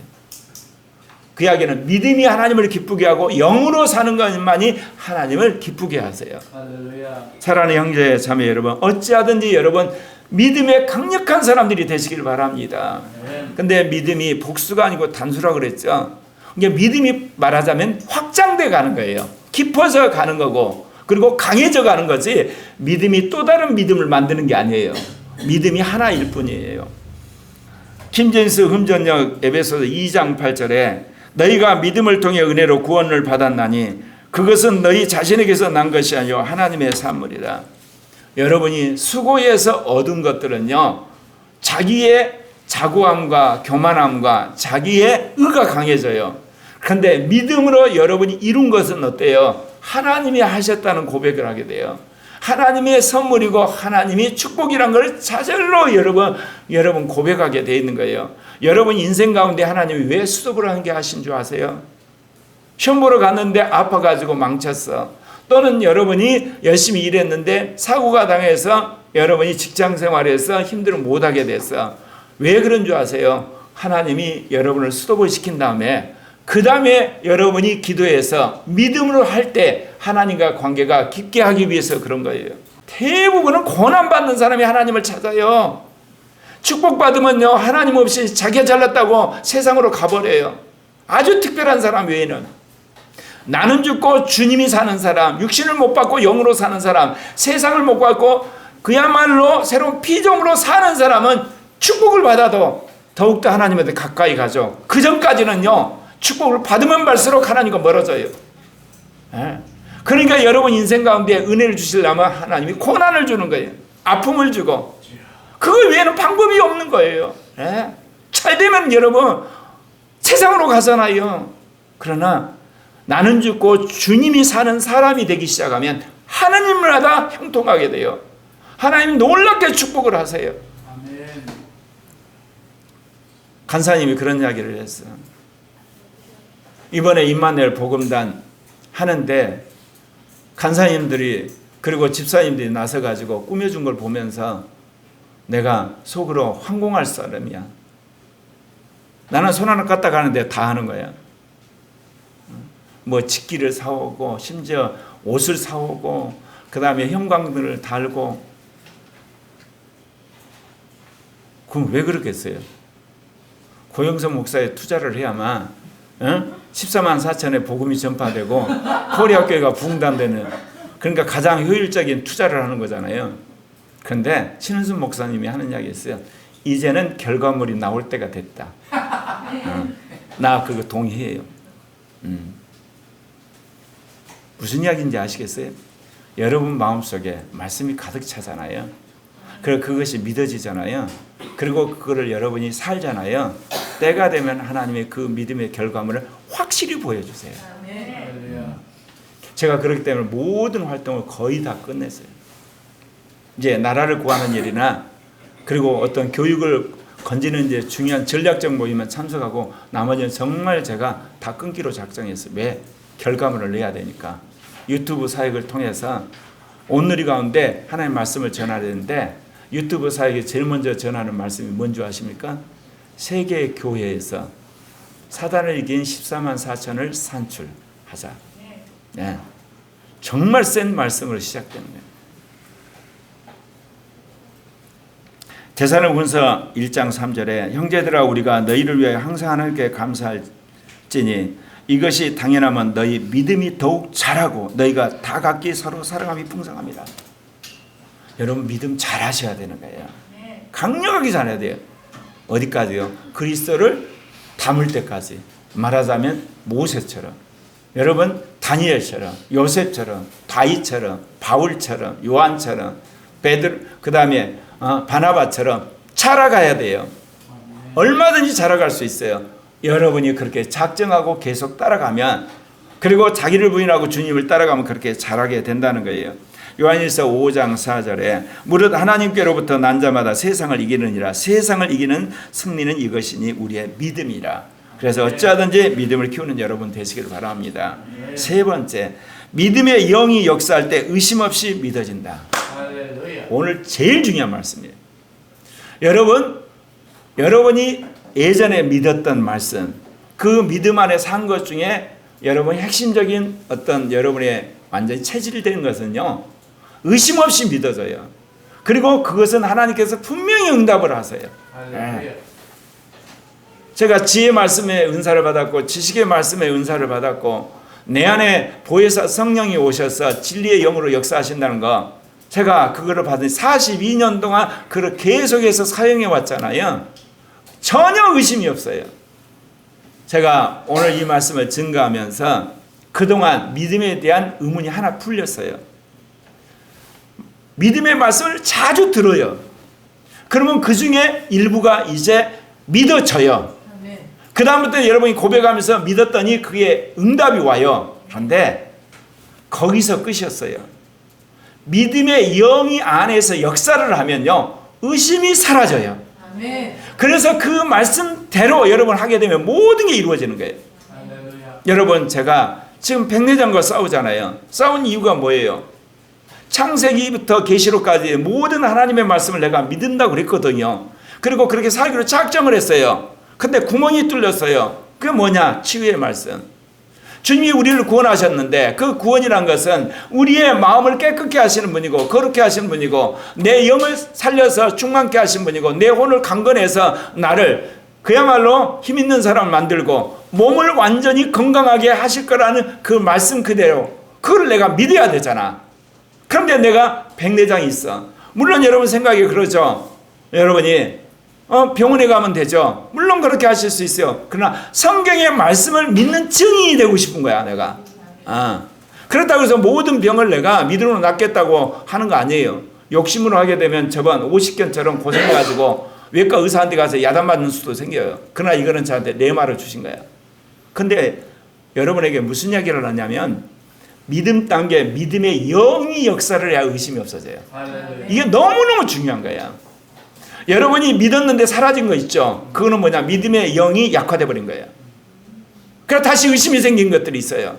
그 이야기는 믿음이 하나님을 기쁘게 하고 영으로 사는 것만이 하나님을 기쁘게 하세요. 할렐루야. 사랑하는 형제 자매 여러분, 어찌하든지 여러분 믿음에 강력한 사람들이 되시길 바랍니다. 근데 믿음이 복수가 아니고 단수라고 그랬죠. 그러니까 믿음이 말하자면 확장돼 가는 거예요. 깊어져 가는 거고 그리고 강해져 가는 거지 믿음이 또 다른 믿음을 만드는 게 아니에요. 믿음이 하나일 뿐이에요. 김진수 흠전역 에베소서 2장 8절에 너희가 믿음을 통해 은혜로 구원을 받았나니 그것은 너희 자신에게서 난 것이 아니요 하나님의 산물이다. 여러분이 수고해서 얻은 것들은요, 자기의 자고함과 교만함과 자기의 의가 강해져요. 그런데 믿음으로 여러분이 이룬 것은 어때요? 하나님이 하셨다는 고백을 하게 돼요. 하나님의 선물이고 하나님이 축복이란 걸 자절로 여러분 고백하게 돼 있는 거예요. 여러분 인생 가운데 하나님이 왜 수도를 하는 게 하신 줄 아세요? 시험 보러 갔는데 아파가지고 망쳤어. 또는 여러분이 열심히 일했는데 사고가 당해서 여러분이 직장 생활에서 힘들어 못하게 됐어. 왜 그런 줄 아세요? 하나님이 여러분을 수도를 시킨 다음에 그 다음에 여러분이 기도해서 믿음으로 할 때 하나님과 관계가 깊게 하기 위해서 그런 거예요. 대부분은 고난받는 사람이 하나님을 찾아요. 축복받으면요, 하나님 없이 자기가 잘났다고 세상으로 가버려요. 아주 특별한 사람 외에는. 나는 죽고 주님이 사는 사람, 육신을 못 받고 영으로 사는 사람, 세상을 못 받고 그야말로 새로운 피조물로 사는 사람은 축복을 받아도 더욱더 하나님한테 가까이 가죠. 그 전까지는요, 축복을 받으면 받을수록 하나님과 멀어져요. 그러니까 여러분 인생 가운데 은혜를 주시려면 하나님이 고난을 주는 거예요. 아픔을 주고. 그거 외에는 방법이 없는 거예요. 잘 되면 여러분 세상으로 가잖아요. 그러나 나는 죽고 주님이 사는 사람이 되기 시작하면 하나님마다 형통하게 돼요. 하나님 놀랍게 축복을 하세요. 아멘. 간사님이 그런 이야기를 했어요. 이번에 임마누엘 복음단 하는데 간사님들이 그리고 집사님들이 나서가지고 꾸며준 걸 보면서 내가 속으로 황공할 사람이야. 나는 손 하나 갖다 가는데 다 하는 거야. 뭐 직기를 사오고 심지어 옷을 사오고 그 다음에 형광등을 달고. 그럼 왜 그렇겠어요? 고영선 목사에 투자를 해야만 14만 4천에 복음이 전파되고 코리아교회가 부흥단되는, 그러니까 가장 효율적인 투자를 하는 거잖아요. 그런데 신은순 목사님이 하는 이야기 있어요. 이제는 결과물이 나올 때가 됐다. 나 그거 동의해요. 무슨 이야기인지 아시겠어요? 여러분 마음속에 말씀이 가득 차잖아요. 그리고 그것이 믿어지잖아요. 그리고 그거를 여러분이 살잖아요. 때가 되면 하나님의 그 믿음의 결과물을 확실히 보여주세요. 할렐루야. 제가 그렇기 때문에 모든 활동을 거의 다 끝냈어요. 이제 나라를 구하는 일이나 그리고 어떤 교육을 건지는 이제 중요한 전략적 모임에 참석하고 나머지는 정말 제가 다 끊기로 작정했어요. 왜? 결과물을 내야 되니까. 유튜브 사역을 통해서 오늘이 가운데 하나님의 말씀을 전해야 되는데 유튜브 사역에 제일 먼저 전하는 말씀이 뭔지 아십니까? 세계 교회에서 사단을 이긴 14만 4천을 산출하자. 네. 정말 센 말씀으로 시작되는 거예요. 데살로니가후서 1장 3절에 형제들아 우리가 너희를 위해 항상 하나님께 감사할지니 이것이 당연하면 너희 믿음이 더욱 자라고 너희가 다 각기 서로 사랑함이 풍성합니다. 여러분 믿음 잘하셔야 되는 거예요. 강력하게 잘해야 돼요. 어디까지요? 그리스도를 닮을 때까지. 말하자면 모세처럼, 여러분 다니엘처럼, 요셉처럼, 다윗처럼, 바울처럼, 요한처럼, 베드로, 그 다음에 바나바처럼 자라가야 돼요. 얼마든지 자라갈 수 있어요. 여러분이 그렇게 작정하고 계속 따라가면, 그리고 자기를 부인하고 주님을 따라가면 그렇게 자라게 된다는 거예요. 요한일서 5장 4절에 무릇 하나님께로부터 난 자마다 세상을 이기느니라. 세상을 이기는 승리는 이것이니 우리의 믿음이라. 그래서 어찌하든지 믿음을 키우는 여러분 되시길 바랍니다. 세 번째, 믿음의 영이 역사할 때 의심 없이 믿어진다. 할렐루야. 오늘 제일 중요한 말씀이에요. 여러분이 예전에 믿었던 말씀, 그 믿음 안에 산 것 중에 여러분이 핵심적인 어떤 여러분의 완전히 체질된 것은요, 의심 없이 믿어져요. 그리고 그것은 하나님께서 분명히 응답을 하세요. 할렐루야. 제가 지혜 말씀의 은사를 받았고 지식의 말씀의 은사를 받았고 내 안에 보혜사 성령이 오셔서 진리의 영으로 역사하신다는 거, 제가 그거를 받은 42년 동안 그걸 계속해서 사용해 왔잖아요. 전혀 의심이 없어요. 제가 오늘 이 말씀을 증거하면서 그동안 믿음에 대한 의문이 하나 풀렸어요. 믿음의 말씀을 자주 들어요. 그러면 그 중에 일부가 이제 믿어져요. 그 다음부터 여러분이 고백하면서 믿었더니 그게 응답이 와요. 그런데 거기서 끝이었어요. 믿음의 영이 안에서 역사를 하면요, 의심이 사라져요. 그래서 그 말씀대로 여러분 하게 되면 모든 게 이루어지는 거예요. 할렐루야. 여러분, 제가 지금 백내장과 싸우잖아요. 싸운 이유가 뭐예요? 창세기부터 계시록까지 모든 하나님의 말씀을 내가 믿는다고 그랬거든요. 그리고 그렇게 살기로 작정을 했어요. 근데 구멍이 뚫렸어요. 그게 뭐냐? 치유의 말씀. 주님이 우리를 구원하셨는데 그 구원이란 것은 우리의 마음을 깨끗게 하시는 분이고 거룩게 하시는 분이고 내 영을 살려서 충만케 하시는 분이고 내 혼을 강건해서 나를 그야말로 힘 있는 사람 만들고 몸을 완전히 건강하게 하실 거라는 그 말씀 그대로 그걸 내가 믿어야 되잖아. 그런데 내가 백내장이 있어. 물론 여러분 생각이 그러죠. 여러분이 병원에 가면 되죠. 물론 그렇게 하실 수 있어요. 그러나 성경의 말씀을 믿는 증인이 되고 싶은 거야, 내가. 그렇다고 해서 모든 병을 내가 믿음으로 낫겠다고 하는 거 아니에요. 욕심으로 하게 되면 저번 50견처럼 고생해가지고 외과 의사한테 가서 야단 맞는 수도 생겨요. 그러나 이거는 저한테 내 말을 주신 거야. 근데 여러분에게 무슨 이야기를 하냐면 믿음 단계, 믿음의 영이 역사를 해야 의심이 없어져요. 할렐루야. 이게 너무너무 중요한 거야. 여러분이 믿었는데 사라진 거 있죠. 그거는 뭐냐? 믿음의 영이 약화돼 버린 거예요. 그래서 다시 의심이 생긴 것들이 있어요.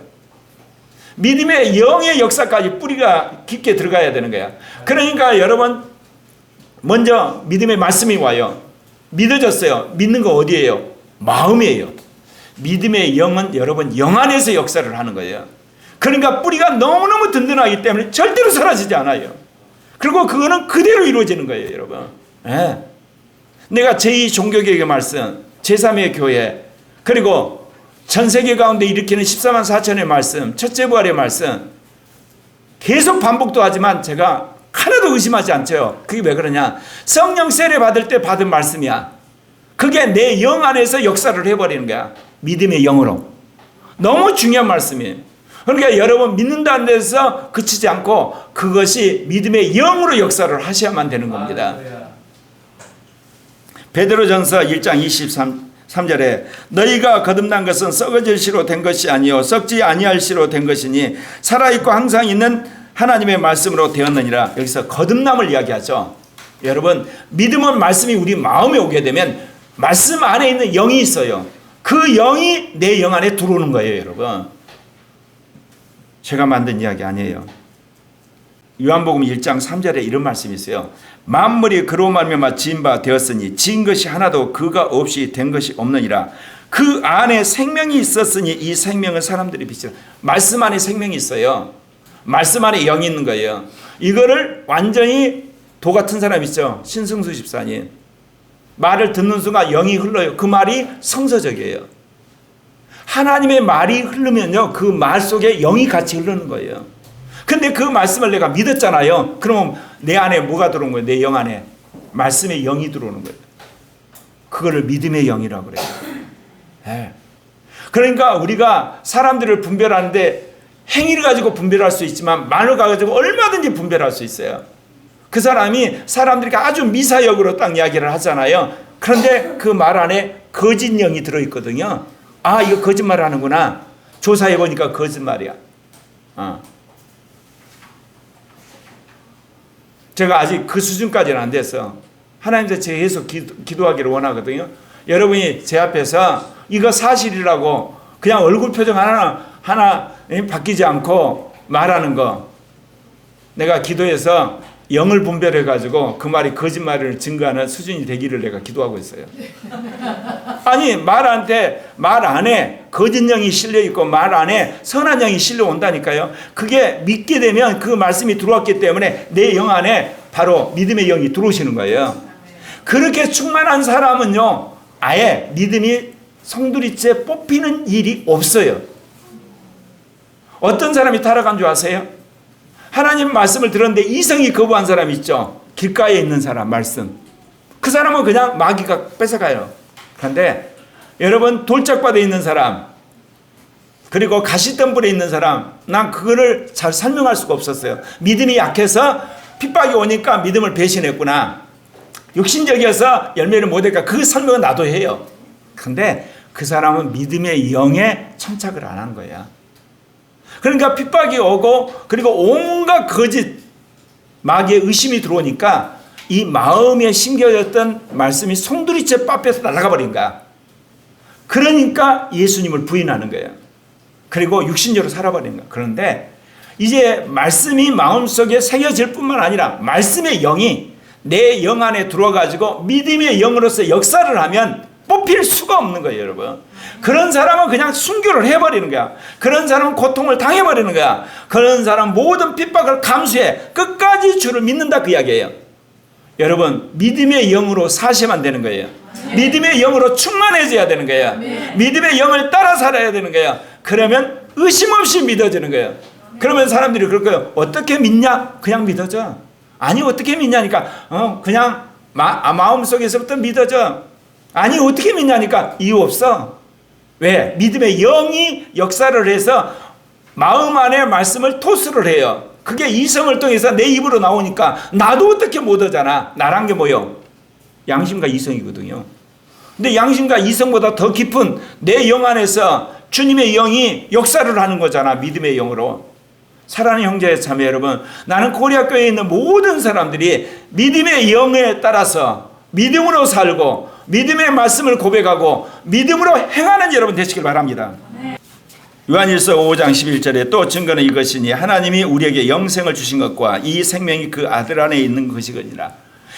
믿음의 영의 역사까지 뿌리가 깊게 들어가야 되는 거야. 그러니까 여러분 먼저 믿음의 말씀이 와요. 믿어졌어요. 믿는 거 어디예요? 마음이에요. 믿음의 영은 여러분 영 안에서 역사를 하는 거예요. 그러니까 뿌리가 너무너무 든든하기 때문에 절대로 사라지지 않아요. 그리고 그거는 그대로 이루어지는 거예요, 여러분. 네. 내가 제2 종교개혁의 말씀, 제3의 교회, 그리고 전 세계 가운데 일으키는 14만 4천의 말씀, 첫째 부활의 말씀 계속 반복도 하지만 제가 하나도 의심하지 않죠. 그게 왜 그러냐? 성령 세례 받을 때 받은 말씀이야. 그게 내 영 안에서 역사를 해버리는 거야. 믿음의 영으로. 너무 중요한 말씀이에요. 그러니까 여러분 믿는다는 데서 그치지 않고 그것이 믿음의 영으로 역사를 하셔야만 되는 겁니다. 할렐루야. 베드로전서 1장 23절에 너희가 거듭난 것은 썩어질 시로 된 것이 아니요 썩지 아니할 시로 된 것이니 살아있고 항상 있는 하나님의 말씀으로 되었느니라. 여기서 거듭남을 이야기하죠. 여러분 믿음은 말씀이 우리 마음에 오게 되면 말씀 안에 있는 영이 있어요. 그 영이 내 영 안에 들어오는 거예요, 여러분. 제가 만든 이야기 아니에요. 요한복음 1장 3절에 이런 말씀이 있어요. 만물이 그로 말미암아 지은 바 되었으니 지은 것이 하나도 그가 없이 된 것이 없느니라. 그 안에 생명이 있었으니 이 생명은 사람들이 빛이라. 말씀 안에 생명이 있어요. 말씀 안에 영이 있는 거예요. 이거를 완전히 도 같은 사람 있죠. 신승수 집사님. 말을 듣는 순간 영이 흘러요. 그 말이 성서적이에요. 하나님의 말이 흐르면요, 그 말 속에 영이 같이 흐르는 거예요. 근데 그 말씀을 내가 믿었잖아요. 그러면 내 안에 뭐가 들어온 거예요? 내 영 안에 말씀의 영이 들어오는 거예요. 그거를 믿음의 영이라고 그래요. 네. 그러니까 우리가 사람들을 분별하는데 행위를 가지고 분별할 수 있지만 말을 가지고 얼마든지 분별할 수 있어요. 그 사람이 사람들이 아주 미사역으로 딱 이야기를 하잖아요. 그런데 그 말 안에 거짓 영이 들어있거든요. 아, 이거 거짓말 하는구나. 조사해 보니까 거짓말이야. 제가 아직 그 수준까지는 안 됐어. 하나님께 제 계속 기도하기를 원하거든요. 여러분이 제 앞에서 이거 사실이라고 그냥 얼굴 표정 하나 바뀌지 않고 말하는 거, 내가 기도해서 영을 분별해가지고 그 말이 거짓말을 증거하는 수준이 되기를 내가 기도하고 있어요. 아니 말 안에 거짓 영이 실려있고 말 안에 선한 영이 실려온다니까요. 그게 믿게 되면 그 말씀이 들어왔기 때문에 내 영 안에 바로 믿음의 영이 들어오시는 거예요. 그렇게 충만한 사람은요 아예 믿음이 송두리째 뽑히는 일이 없어요. 어떤 사람이 타락한 줄 아세요? 하나님 말씀을 들었는데 이성이 거부한 사람 있죠. 길가에 있는 사람 말씀. 그 사람은 그냥 마귀가 뺏어가요. 그런데 여러분 돌짝밭에 있는 사람 그리고 가시덤불에 있는 사람 난 그거를 잘 설명할 수가 없었어요. 믿음이 약해서 핍박이 오니까 믿음을 배신했구나. 육신적이어서 열매를 못했까 그 설명은 나도 해요. 그런데 그 사람은 믿음의 영에 천착을 안 한 거야. 그러니까 핍박이 오고 그리고 온갖 거짓 마귀의 의심이 들어오니까 이 마음에 심겨졌던 말씀이 송두리째 빠져서 날아가 버린 거야. 그러니까 예수님을 부인하는 거예요. 그리고 육신적으로 살아버린 거야. 그런데 이제 말씀이 마음속에 새겨질 뿐만 아니라 말씀의 영이 내 영 안에 들어와가지고 믿음의 영으로서 역사를 하면 뽑힐 수가 없는 거예요, 여러분. 그런 사람은 그냥 순교를 해버리는 거야. 그런 사람은 고통을 당해버리는 거야. 그런 사람은 모든 핍박을 감수해 끝까지 주를 믿는다 그 이야기예요. 여러분, 믿음의 영으로 사시면 되는 거예요. 믿음의 영으로 충만해져야 되는 거예요. 믿음의 영을 따라 살아야 되는 거예요. 그러면 의심 없이 믿어지는 거예요. 그러면 사람들이 그럴 거예요. 어떻게 믿냐? 그냥 믿어져. 아니 어떻게 믿냐니까 그냥 마음속에서부터 믿어져. 아니 어떻게 믿냐니까 이유 없어. 왜? 믿음의 영이 역사를 해서 마음 안에 말씀을 토스를 해요. 그게 이성을 통해서 내 입으로 나오니까 나도 어떻게 못 하잖아. 나란 게 뭐요? 양심과 이성이거든요. 근데 양심과 이성보다 더 깊은 내 영 안에서 주님의 영이 역사를 하는 거잖아. 믿음의 영으로. 사랑하는 형제 자매 여러분, 나는 고려교회에 있는 모든 사람들이 믿음의 영에 따라서 믿음으로 살고 믿음의 말씀을 고백하고 믿음으로 행하는 여러분 되시길 바랍니다. 요한일서 5장 11절에 또 증거는 이것이니 하나님이 우리에게 영생을 주신 것과 이 생명이 그 아들 안에 있는 것이거니라.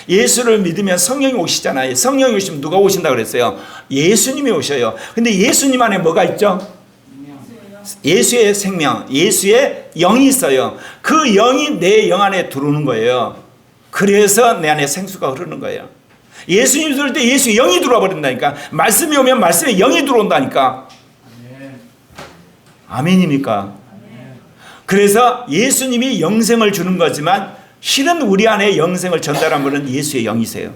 예수를 믿으면 성령이 오시잖아요. 성령이 오시면 누가 오신다고 그랬어요? 예수님이 오셔요. 근데 예수님 안에 뭐가 있죠? 예수의 생명, 예수의 영이 있어요. 그 영이 내 영 안에 들어오는 거예요. 그래서 내 안에 생수가 흐르는 거예요. 예수님 들을 때 예수의 영이 들어와 버린다니까. 말씀이 오면 말씀의 영이 들어온다니까. 아멘입니까? 그래서 예수님이 영생을 주는 거지만 실은 우리 안에 영생을 전달한 분은 예수의 영이세요.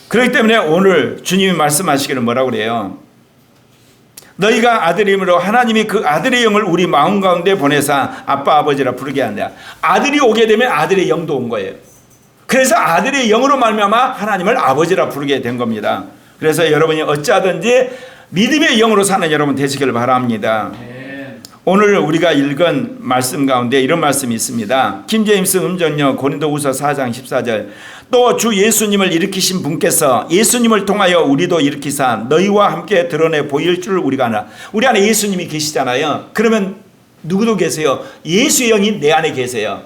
그렇기 때문에 오늘 주님이 말씀하시기를 뭐라고 그래요? 너희가 아들임으로 하나님이 그 아들의 영을 우리 마음 가운데 보내사 아빠 아버지라 부르게 한다. 아들이 오게 되면 아들의 영도 온 거예요. 그래서 아들의 영으로 말미암아 하나님을 아버지라 부르게 된 겁니다. 그래서 여러분이 어찌하든지 믿음의 영으로 사는 여러분 되시길 바랍니다. 오늘 우리가 읽은 말씀 가운데 이런 말씀이 있습니다. 킹제임스 음전요 고린도후서 4장 14절 또 주 예수님을 일으키신 분께서 예수님을 통하여 우리도 일으키사 너희와 함께 드러내 보일 줄 우리가 아나. 우리 안에 예수님이 계시잖아요. 그러면 누구도 계세요? 예수의 영이 내 안에 계세요.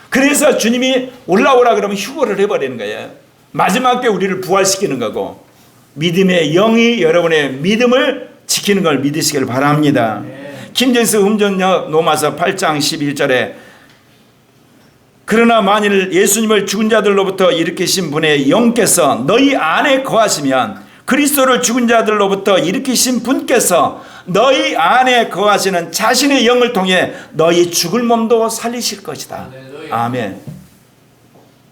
그래서 주님이 올라오라 그러면 휴거를 해버리는 거예요. 마지막 때 우리를 부활시키는 거고 믿음의 영이 여러분의 믿음을 지키는 걸 믿으시길 바랍니다. 킹제임스 음전역 로마서 8장 11절에 그러나 만일 예수님을 죽은 자들로부터 일으키신 분의 영께서 너희 안에 거하시면 그리스도를 죽은 자들로부터 일으키신 분께서 너희 안에 거하시는 자신의 영을 통해 너희 죽을 몸도 살리실 것이다. 아멘.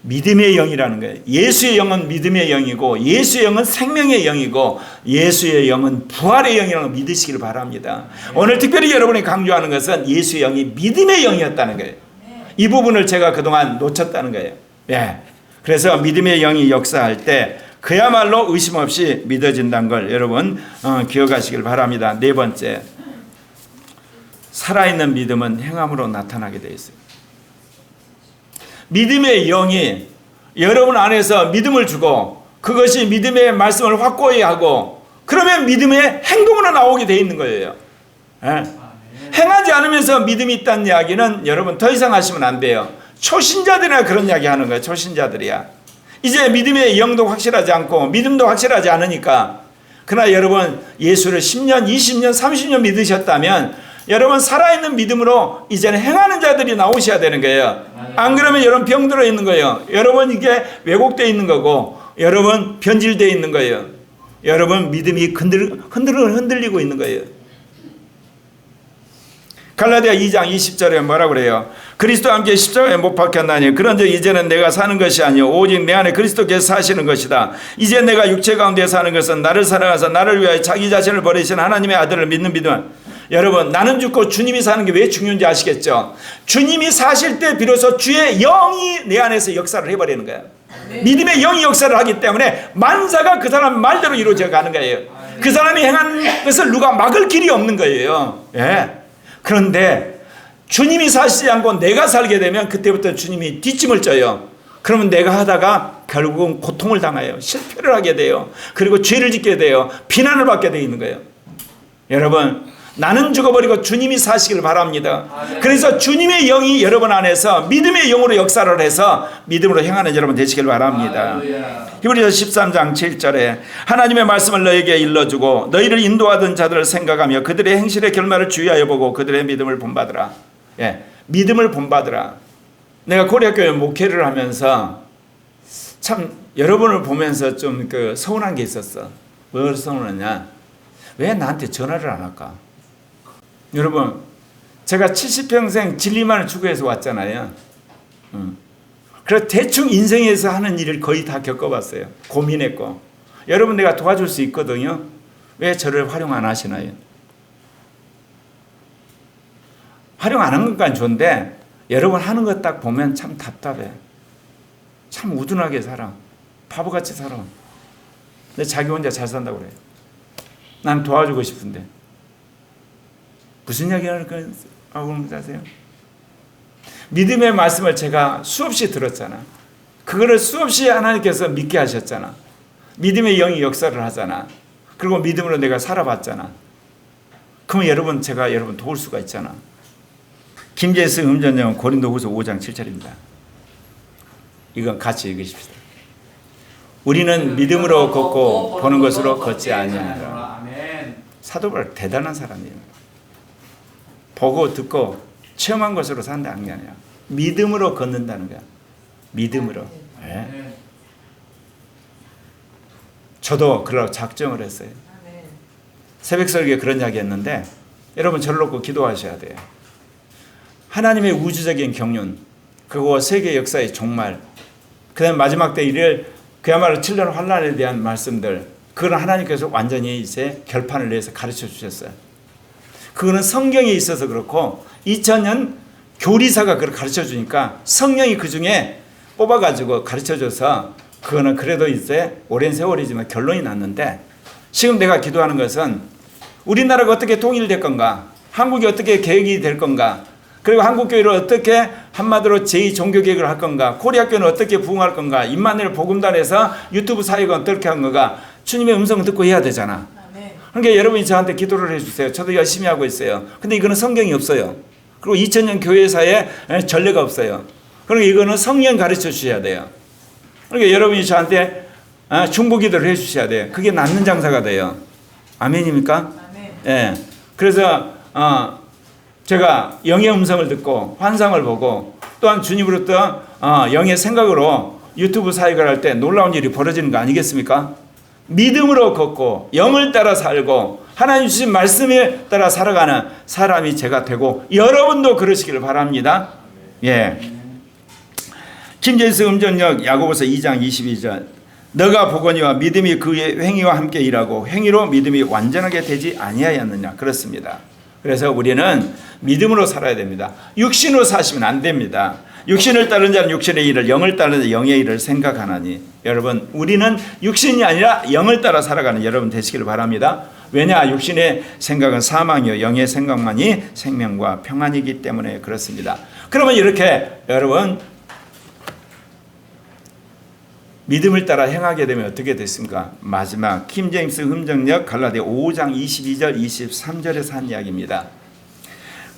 믿음의 영이라는 거예요. 예수의 영은 믿음의 영이고 예수의 영은 생명의 영이고 예수의 영은 부활의 영이라는 걸 믿으시길 바랍니다. 오늘 특별히 여러분이 강조하는 것은 예수의 영이 믿음의 영이었다는 거예요. 이 부분을 제가 그동안 놓쳤다는 거예요. 예. 그래서 믿음의 영이 역사할 때 그야말로 의심 없이 믿어진다는 걸 여러분 기억하시길 바랍니다. 네 번째, 살아있는 믿음은 행함으로 나타나게 되어 있어요. 믿음의 영이 여러분 안에서 믿음을 주고 그것이 믿음의 말씀을 확고히 하고 그러면 믿음의 행동으로 나오게 되어 있는 거예요. 예. 행하지 않으면서 믿음이 있다는 이야기는 여러분 더 이상 하시면 안 돼요. 초신자들이나 그런 이야기 하는 거예요. 초신자들이야. 이제 믿음의 영도 확실하지 않고 믿음도 확실하지 않으니까. 그러나 여러분 예수를 10년, 20년, 30년 믿으셨다면 여러분 살아있는 믿음으로 이제는 행하는 자들이 나오셔야 되는 거예요. 안 그러면 여러분 병들어 있는 거예요. 여러분 이게 왜곡되어 있는 거고 여러분 변질되어 있는 거예요. 여러분 믿음이 흔들리고 있는 거예요. 갈라디아 2장 20절에 뭐라고 그래요? 그리스도와 함께 십자가에 못 박혔나니 그런즉 이제는 내가 사는 것이 아니요 오직 내 안에 그리스도께서 사시는 것이다. 이제 내가 육체 가운데 사는 것은 나를 사랑하사 나를 위하여 자기 자신을 버리신 하나님의 아들을 믿는 믿음. 여러분, 나는 죽고 주님이 사는 게 왜 중요한지 아시겠죠? 주님이 사실 때 비로소 주의 영이 내 안에서 역사를 해버리는 거예요. 믿음의 영이 역사를 하기 때문에 만사가 그 사람 말대로 이루어져 가는 거예요. 그 사람이 행한 것을 누가 막을 길이 없는 거예요. 예. 그런데 주님이 사시지 않고 내가 살게 되면 그때부터 주님이 뒷짐을 져요. 그러면 내가 하다가 결국은 고통을 당해요. 실패를 하게 돼요. 그리고 죄를 짓게 돼요. 비난을 받게 되어 있는 거예요. 여러분, 나는 죽어버리고 주님이 사시길 바랍니다. 그래서 주님의 영이 여러분 안에서 믿음의 영으로 역사를 해서 믿음으로 행하는 여러분 되시길 바랍니다. 히브리서 13장 7절에 하나님의 말씀을 너에게 일러주고 너희를 인도하던 자들을 생각하며 그들의 행실의 결말을 주의하여 보고 그들의 믿음을 본받으라. 예, 믿음을 본받으라. 내가 고려교회 목회를 하면서 참 여러분을 보면서 좀 서운한 게 있었어. 뭘 서운하냐? 왜 나한테 전화를 안 할까? 여러분, 제가 70평생 진리만을 추구해서 왔잖아요. 그래서 대충 인생에서 하는 일을 거의 다 겪어봤어요. 고민했고. 여러분, 내가 도와줄 수 있거든요. 왜 저를 활용 안 하시나요? 활용 안 하는 것까지 좋은데 여러분 하는 것 딱 보면 참 답답해. 참 우둔하게 살아. 바보같이 살아. 근데 자기 혼자 잘 산다고 그래요. 난 도와주고 싶은데. 무슨 이야기 하고 아세요? 믿음의 말씀을 제가 수없이 들었잖아. 그거를 수없이 하나님께서 믿게 하셨잖아. 믿음의 영이 역사를 하잖아. 그리고 믿음으로 내가 살아봤잖아. 그러면 여러분, 제가 여러분 도울 수가 있잖아. 김재수 음전영 고린도후서 5장 7절입니다. 이건 같이 읽으십시다. 우리는 믿음으로 걷고 보는 것으로 걷지 아니하노라. 사도 바울 대단한 사람이에요. 보고 듣고 체험한 것으로 산다는 게 아니야. 믿음으로 걷는다는 거야. 믿음으로. 네. 저도 그러라고 작정을 했어요. 새벽 설교에 그런 이야기 했는데 여러분 저를 놓고 기도하셔야 돼요. 하나님의 우주적인 경륜, 그리고 세계 역사의 종말, 그 다음 마지막 때 이를 그야말로 7년 환란에 대한 말씀들, 그건 하나님께서 완전히 이제 결판을 내서 가르쳐 주셨어요. 그거는 성경에 있어서 그렇고 2000년 교리사가 그걸 가르쳐 주니까 성령이 그 중에 뽑아가지고 가르쳐 줘서 그거는 그래도 이제 오랜 세월이지만 결론이 났는데 지금 내가 기도하는 것은 우리나라가 어떻게 통일될 건가, 한국이 어떻게 개혁이 될 건가, 그리고 한국교회를 어떻게 한마디로 제2종교개혁을 할 건가, 코리아교회는 어떻게 부흥할 건가, 임마누엘 복음단에서 유튜브 사역은 어떻게 한 건가, 주님의 음성을 듣고 해야 되잖아. 그러니까 여러분이 저한테 기도를 해주세요. 저도 열심히 하고 있어요. 근데 이거는 성경이 없어요. 그리고 2000년 교회사에 전례가 없어요. 그러니까 이거는 성령 가르쳐 주셔야 돼요. 그러니까 여러분이 저한테 중보기도를 해주셔야 돼요. 그게 낫는 장사가 돼요. 아멘입니까? 아멘. 예. 그래서 제가 영의 음성을 듣고 환상을 보고 또한 주님으로부터 영의 생각으로 유튜브 사역을 할 때 놀라운 일이 벌어지는 거 아니겠습니까? 믿음으로 걷고 영을 따라 살고 하나님 주신 말씀에 따라 살아가는 사람이 제가 되고 여러분도 그러시기를 바랍니다. 예. 김재수 음전역 야고보서 2장 22절 너가 보거니와 믿음이 그의 행위와 함께 일하고 행위로 믿음이 완전하게 되지 아니하였느냐. 그렇습니다. 그래서 우리는 믿음으로 살아야 됩니다. 육신으로 사시면 안 됩니다. 육신을 따르는 자는 육신의 일을, 영을 따르는 자는 영의 일을 생각하나니. 여러분, 우리는 육신이 아니라 영을 따라 살아가는 여러분 되시기를 바랍니다. 왜냐? 육신의 생각은 사망이요 영의 생각만이 생명과 평안이기 때문에 그렇습니다. 그러면 이렇게 여러분 믿음을 따라 행하게 되면 어떻게 됐습니까? 마지막 킹제임스 흠정역 갈라디아 5장 22절 23절에서 한 이야기입니다.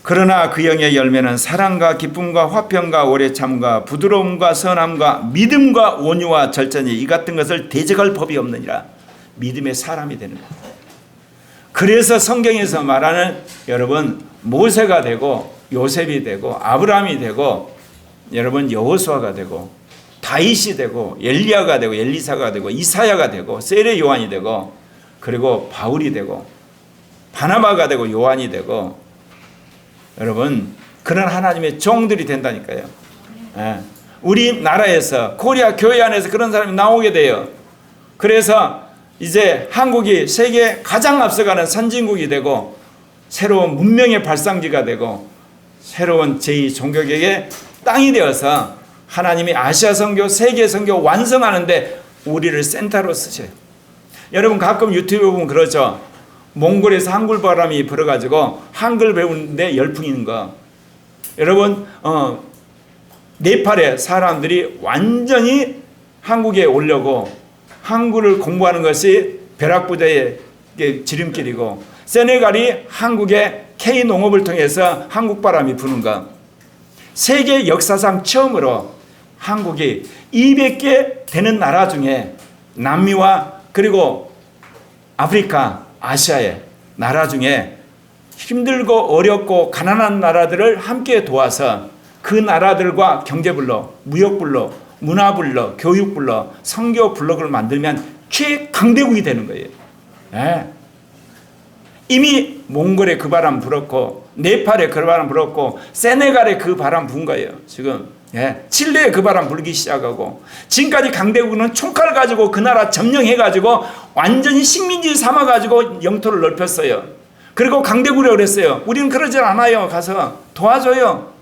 그러나 그 영의 열매는 사랑과 기쁨과 화평과 오래 참과 부드러움과 선함과 믿음과 온유와 절제니 이 같은 것을 대적할 법이 없느니라. 믿음의 사람이 되는 거예요. 그래서 성경에서 말하는 여러분 모세가 되고 요셉이 되고 아브라함이 되고 여러분 여호수아가 되고 다윗이 되고 엘리야가 되고 엘리사가 되고 이사야가 되고 세례 요한이 되고 그리고 바울이 되고 바나바가 되고 요한이 되고 여러분 그런 하나님의 종들이 된다니까요. 예. 우리나라에서 코리아 교회 안에서 그런 사람이 나오게 돼요. 그래서 이제 한국이 세계 가장 앞서가는 선진국이 되고 새로운 문명의 발상지가 되고 새로운 제2 종교계의 땅이 되어서 하나님이 아시아 선교, 세계 선교 완성하는데 우리를 센터로 쓰셔요. 여러분 가끔 유튜브 보면 그러죠. 몽골에서 한글 바람이 불어가지고 한글 배우는데 열풍이 있는 거. 여러분 네팔의 사람들이 완전히 한국에 오려고 한글을 공부하는 것이 벼락부자의 지름길이고 세네갈이 한국의 K 농업을 통해서 한국 바람이 부는 것. 세계 역사상 처음으로 한국이 200개 되는 나라 중에 남미와 그리고 아프리카, 아시아의 나라 중에 힘들고 어렵고 가난한 나라들을 함께 도와서 그 나라들과 경제블록, 무역블록, 문화블록, 교육블록, 선교 블록을 만들면 최강대국이 되는 거예요. 네. 이미 몽골에 그 바람 불었고 네팔에 그 바람 불었고 세네갈에 그 바람 분 거예요. 지금 칠레에 그 바람 불기 시작하고 지금까지 강대국은 총칼 가지고 그 나라 점령해가지고 완전히 식민지 삼아가지고 영토를 넓혔어요. 그리고 강대국이라고 그랬어요. 우리는 그러질 않아요. 가서 도와줘요.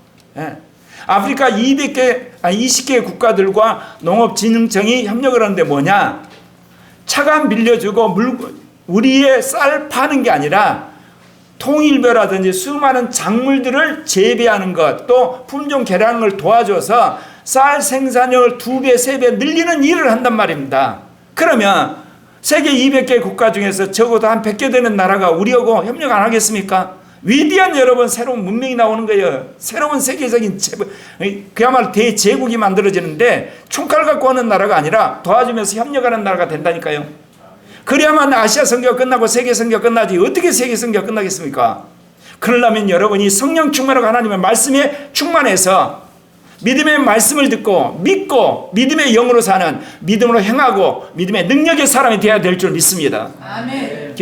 아프리카 20개의 국가들과 농업진흥청이 협력을 하는데 뭐냐? 차가 밀려주고 우리의 쌀 파는 게 아니라 통일벼라든지 수많은 작물들을 재배하는 것, 또 품종 개량을 도와줘서 쌀 생산량을 2배, 3배 늘리는 일을 한단 말입니다. 그러면 세계 200개 국가 중에서 적어도 한 100개 되는 나라가 우리하고 협력 안 하겠습니까? 위대한 여러분 새로운 문명이 나오는 거예요. 새로운 세계적인 그야말로 대제국이 만들어지는데 총칼 갖고 오는 나라가 아니라 도와주면서 협력하는 나라가 된다니까요. 그래야만 아시아 선교가 끝나고 세계 선교가 끝나지 어떻게 세계 선교가 끝나겠습니까? 그러려면 여러분이 성령 충만하고 하나님의 말씀에 충만해서 믿음의 말씀을 듣고 믿고 믿음의 영으로 사는 믿음으로 행하고 믿음의 능력의 사람이 되어야 될 줄 믿습니다. 아멘.